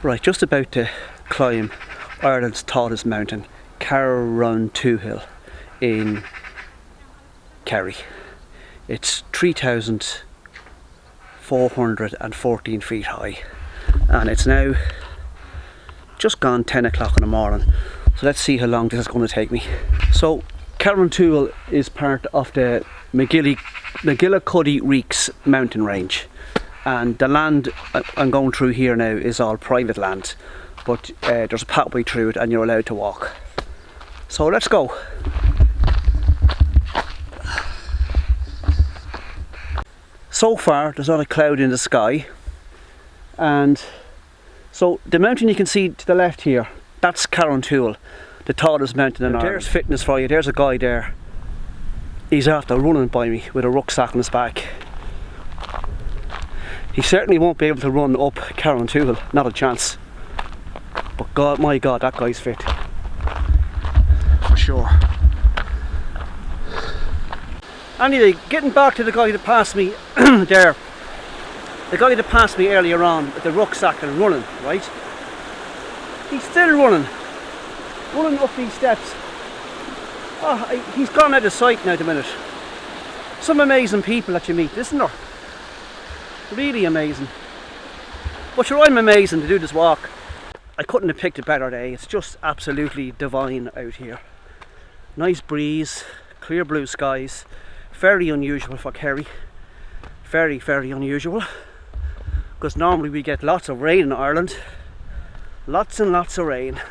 Right, just about to climb Ireland's tallest mountain, Carrauntoohil in Kerry. It's 3,414 feet high, and it's now just gone 10 o'clock in the morning. So let's see how long this is going to take me. So Carrauntoohil is part of the Macgillycuddy reeks mountain range, and the land I'm going through here now is all private land, but there's a pathway through it and you're allowed to walk. So let's go. So far there's not a cloud in the sky, and so the mountain you can see to the left here, that's Carrauntoohil, the tallest mountain in Ireland. There's fitness for you. There's a guy there. He's after running by me with a rucksack on his back. He certainly won't be able to run up Carrauntoohil, not a chance. But God, my God, that guy's fit. For sure. Anyway, getting back to the guy that passed me there. The guy that passed me earlier on with the rucksack and running, right? He's still running up these steps. Oh, he's gone out of sight now at the minute. Some amazing people that you meet, isn't there? Really amazing. But sure, I'm amazing to do this walk. I couldn't have picked a better day. It's just absolutely divine out here. Nice breeze, clear blue skies. Very unusual for Kerry. Very, very unusual. Because normally we get lots of rain in Ireland. Lots and lots of rain.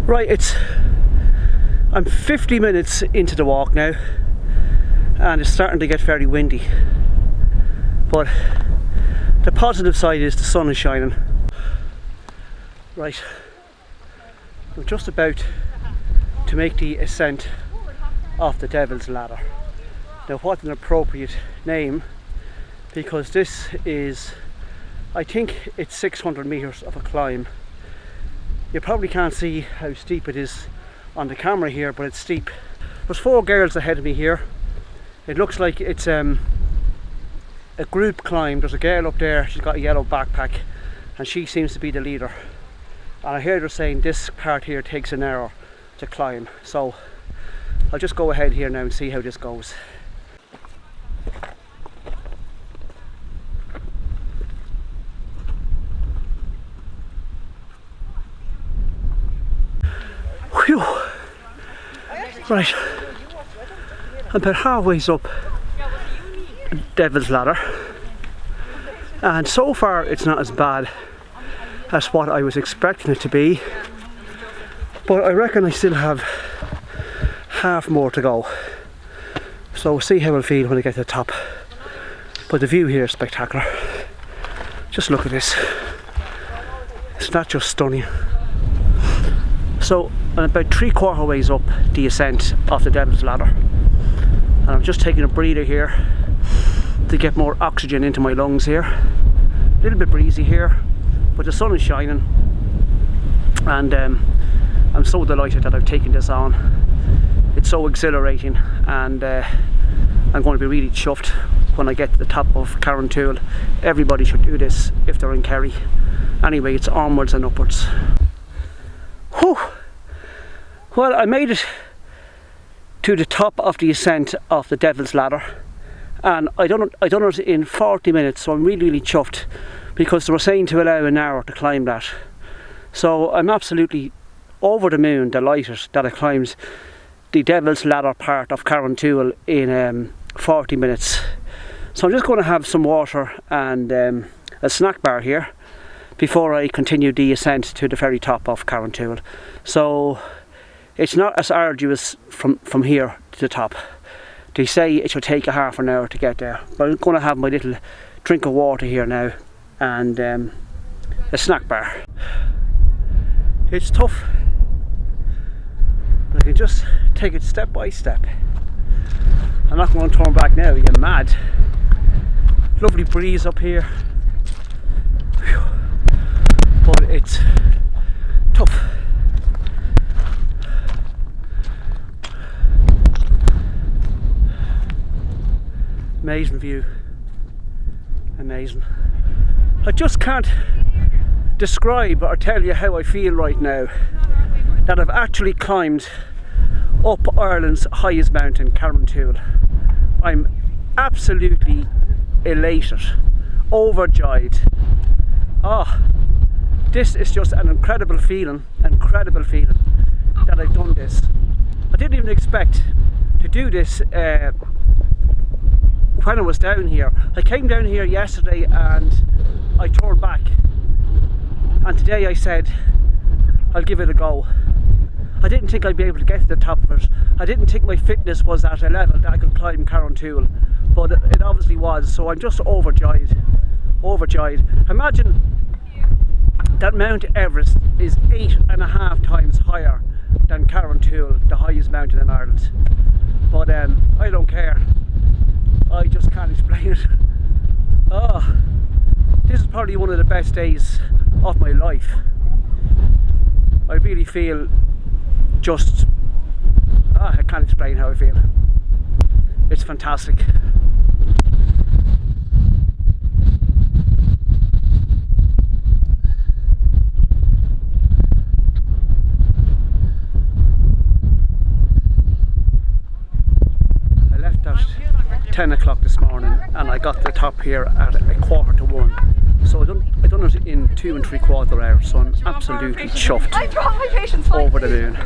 Right, I'm 50 minutes into the walk now, and it's starting to get very windy, but the positive side is the sun is shining. Right, we're just about to make the ascent off the Devil's Ladder. Now, what an appropriate name, because this is, I think it's 600 meters of a climb. You probably can't see how steep it is on the camera here, but it's steep. There's 4 girls ahead of me here. It looks like it's a group climb. There's a girl up there, she's got a yellow backpack, and she seems to be the leader. And I hear they're saying this part here takes an hour to climb. So I'll just go ahead here now and see how this goes. Whew. Right, I'm about halfway up the Devil's Ladder, and so far it's not as bad as what I was expecting it to be, but I reckon I still have half more to go, so we'll see how I'll feel when I get to the top. But the view here is spectacular. Just look at this. It's not just stunning. So I'm about 3/4 ways up the ascent of the Devil's Ladder, and I'm just taking a breather here to get more oxygen into my lungs here. A little bit breezy here, but the sun is shining, and I'm so delighted that I've taken this on. It's so exhilarating, and I'm going to be really chuffed when I get to the top of Carrauntoohil. Everybody should do this if they're in Kerry. Anyway, it's onwards and upwards. Whew. Well, I made it to the top of the ascent of the Devil's Ladder, and I done it in 40 minutes, so I'm really chuffed, because they were saying to allow an hour to climb that. So I'm absolutely over the moon delighted that I climbed the Devil's Ladder part of Carrauntoohil in 40 minutes. So I'm just going to have some water and a snack bar here before I continue the ascent to the very top of Carrauntoohil. So it's not as arduous from here to the top. They say it should take a half an hour to get there, but I'm going to have my little drink of water here now and a snack bar. It's tough, but I can just take it step by step. I'm not going to turn back now, you're mad. Lovely breeze up here. Whew. but it's tough. Amazing view, amazing. I just can't describe or tell you how I feel right now that I've actually climbed up Ireland's highest mountain, Carrauntoohil. I'm absolutely elated, overjoyed. This is just an incredible feeling that I've done this. I didn't even expect to do this when I was down here. I came down here yesterday and I turned back, and today I said I'll give it a go. I didn't think I'd be able to get to the top of it. I didn't think my fitness was at a level that I could climb Carrauntoohil, but it obviously was, so I'm just overjoyed. Imagine that Mount Everest is 8.5 times higher than Carrauntoohil, the highest mountain in Ireland. But I don't care. I just can't explain it. This is probably one of the best days of my life. I really feel just, I can't explain how I feel. It's fantastic. I left at 10 o'clock this morning and I got to the top here at 1:15. So I done it in 2 3/4 hours, so I'm absolutely chuffed over the moon.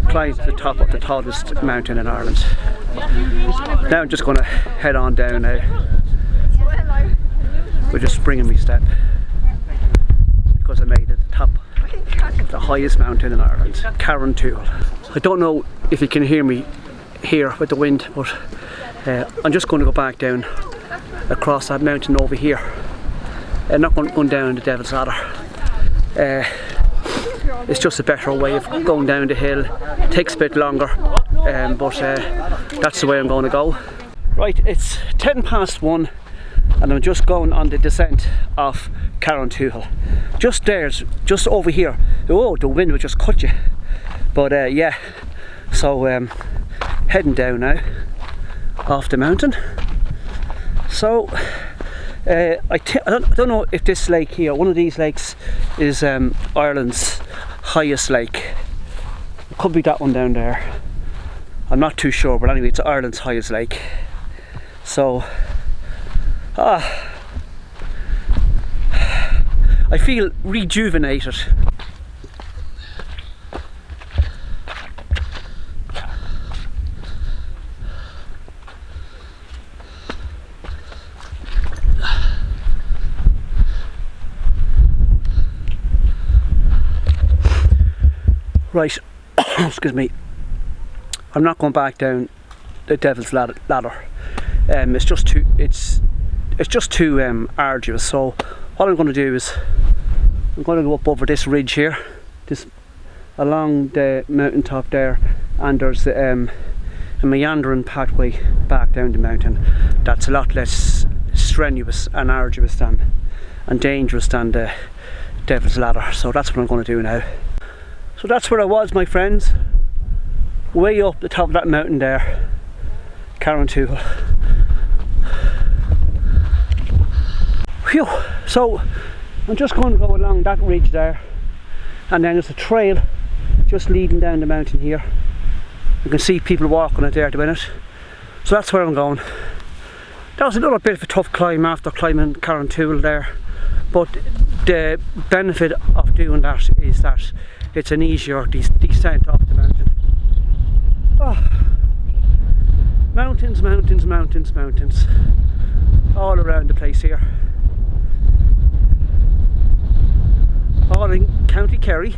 Climbed to the top of the tallest mountain in Ireland. Now I'm just going to head on down now. We're just springing me step because I made it to the top of the highest mountain in Ireland, Carrauntoohil. I don't know if you can hear me here with the wind, but I'm just going to go back down across that mountain over here. I'm not going down the Devil's Ladder. It's just a better way of going down the hill. It takes a bit longer, but that's the way I'm going to go. Right, it's 1:10 and I'm just going on the descent of Carrauntoohil. Just there, just over here. Oh, the wind would just cut you. But yeah, so heading down now off the mountain. So I don't know if this lake here, one of these lakes, is Ireland's highest lake. It could be that one down there. I'm not too sure, but anyway, it's Ireland's highest lake. So I feel rejuvenated. Right, excuse me. I'm not going back down the Devil's Ladder. It's just too arduous. So what I'm going to do is I'm going to go up over this ridge here, this along the mountaintop there, and there's a meandering pathway back down the mountain. That's a lot less strenuous and arduous and dangerous than the Devil's Ladder. So that's what I'm going to do now. So that's where I was, my friends, way up the top of that mountain there, Carrauntoohil. Phew! So I'm just going to go along that ridge there, and then there's a trail just leading down the mountain here. You can see people walking it there at the minute. So that's where I'm going. That was a little bit of a tough climb after climbing Carrauntoohil there, but the benefit of doing that is that it's an easier descent off the mountain. Oh. Mountains, mountains, mountains, mountains. All around the place here. All in County Kerry.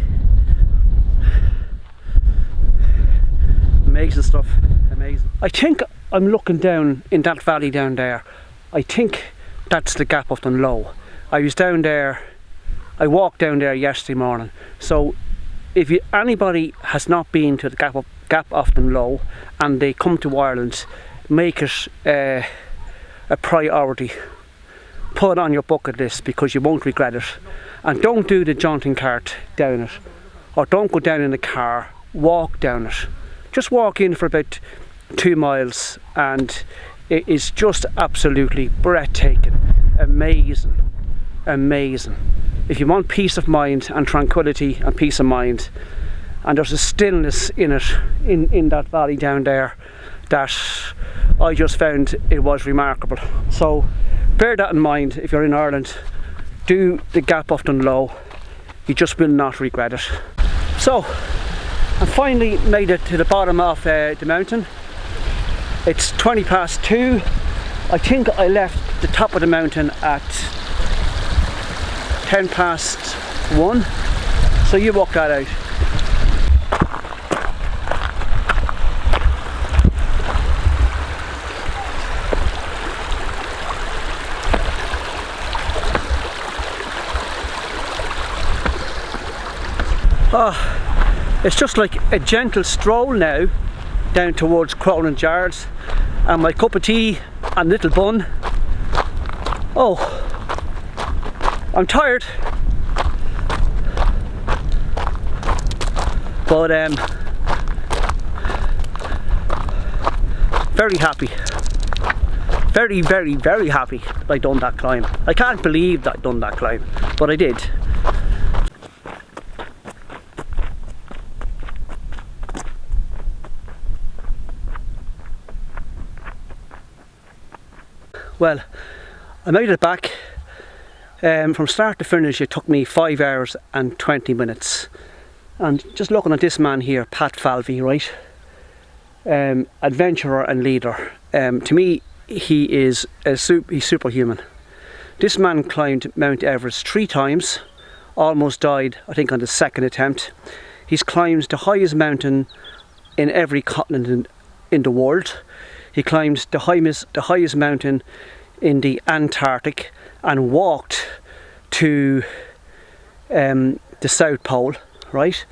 Amazing stuff, amazing. I think I'm looking down in that valley down there. I think that's the Gap of Dunloe. I was down there, I walked down there yesterday morning. So if anybody has not been to the Gap of Dunloe and they come to Ireland, make it a priority. put on your bucket list because you won't regret it. And don't do the jaunting cart down it, or don't go down in the car, walk down it. Just walk in for about 2 miles and it is just absolutely breathtaking, amazing, amazing. If you want peace of mind and tranquility and peace of mind, and there's a stillness in it, in that valley down there, that I just found it was remarkable. So bear that in mind if you're in Ireland. Do the Gap of Dunloe, you just will not regret it. So I finally made it to the bottom of the mountain. It's 20 past 2. I think I left the top of the mountain at 10 past 1. So you work that out. Oh, it's just like a gentle stroll now down towards Cronin Yards, and my cup of tea and little bun. Oh, I'm tired, but very happy, very, very, very happy that I done that climb. I can't believe that I done that climb, but I did. Well, I made it back. From start to finish it took me 5 hours and 20 minutes. And just looking at this man here, Pat Falvey, right? Adventurer and leader. To me, he is he's superhuman. This man climbed Mount Everest 3 times, almost died, I think, on the 2nd attempt. He's climbed the highest mountain in every continent in the world. He climbed the highest mountain in the Antarctic and walked to the South Pole, right?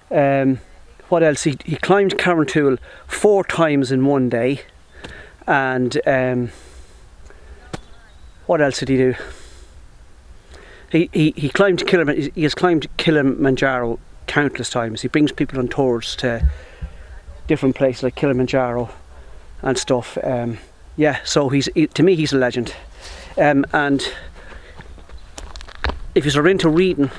What else? He climbed Carrauntoohil 4 times in one day. And what else did he do? He climbed Kilimanjaro. He has climbed Kilimanjaro countless times. He brings people on tours to different places like Kilimanjaro and stuff. Yeah, so to me he's a legend. And if you're into reading,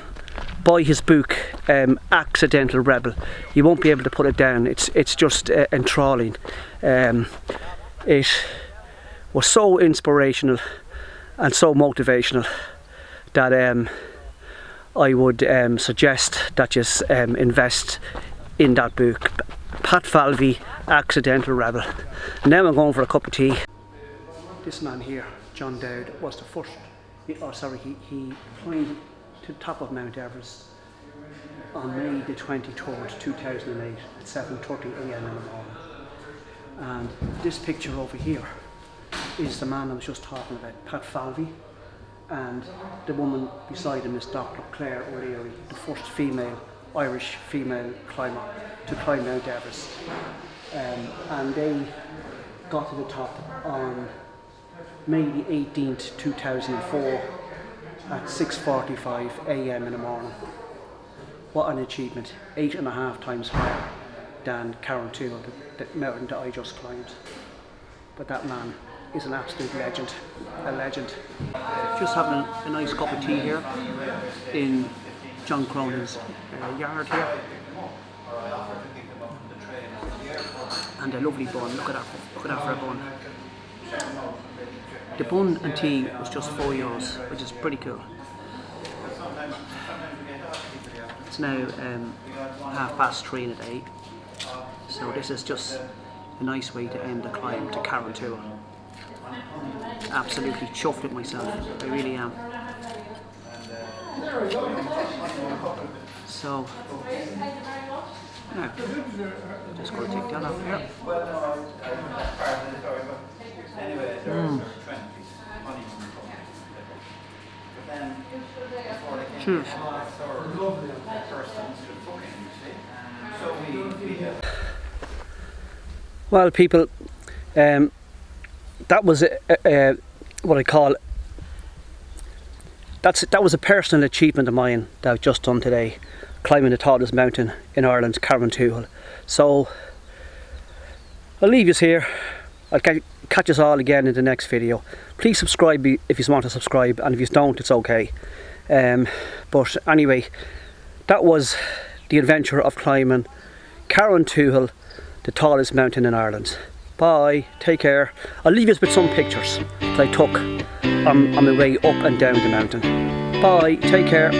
buy his book, Accidental Rebel. You won't be able to put it down. It's just enthralling. It was so inspirational and so motivational that I would suggest that you invest in that book. Pat Falvey, Accidental Rebel. Now I'm going for a cup of tea. This man here, John Dowd, was the first. He climbed to the top of Mount Everest on May the 23rd, 2008 at 7:30 AM in the morning. And this picture over here is the man I was just talking about, Pat Falvey, and the woman beside him is Dr. Claire O'Leary, the first Irish female climber to climb Mount Everest. And they got to the top on May the 18th, 2004 at 6:45 AM in the morning. What an achievement, 8.5 times higher than Carrauntoohil, the mountain that I just climbed. But that man is an absolute legend, a legend. Just having a nice cup of tea here in John Cronin's yard here. And a lovely bun, look at that for a bun. The bun and tea was just €4, which is pretty cool. It's now 3:30 in the day, so this is just a nice way to end the climb to Carrauntoohil. Absolutely chuffed with myself, I really am. So, now, just going to take that off here. Cheers. Well, people, that was what I call that was a personal achievement of mine that I've just done today, climbing the tallest mountain in Ireland, Carrauntoohil. So I'll leave you here. I'll catch us all again in the next video. Please subscribe if you want to subscribe, and if you don't, it's okay. But anyway, that was the adventure of climbing Carrauntoohil, the tallest mountain in Ireland. Bye, take care. I'll leave you with some pictures that I took on my way up and down the mountain. Bye, take care.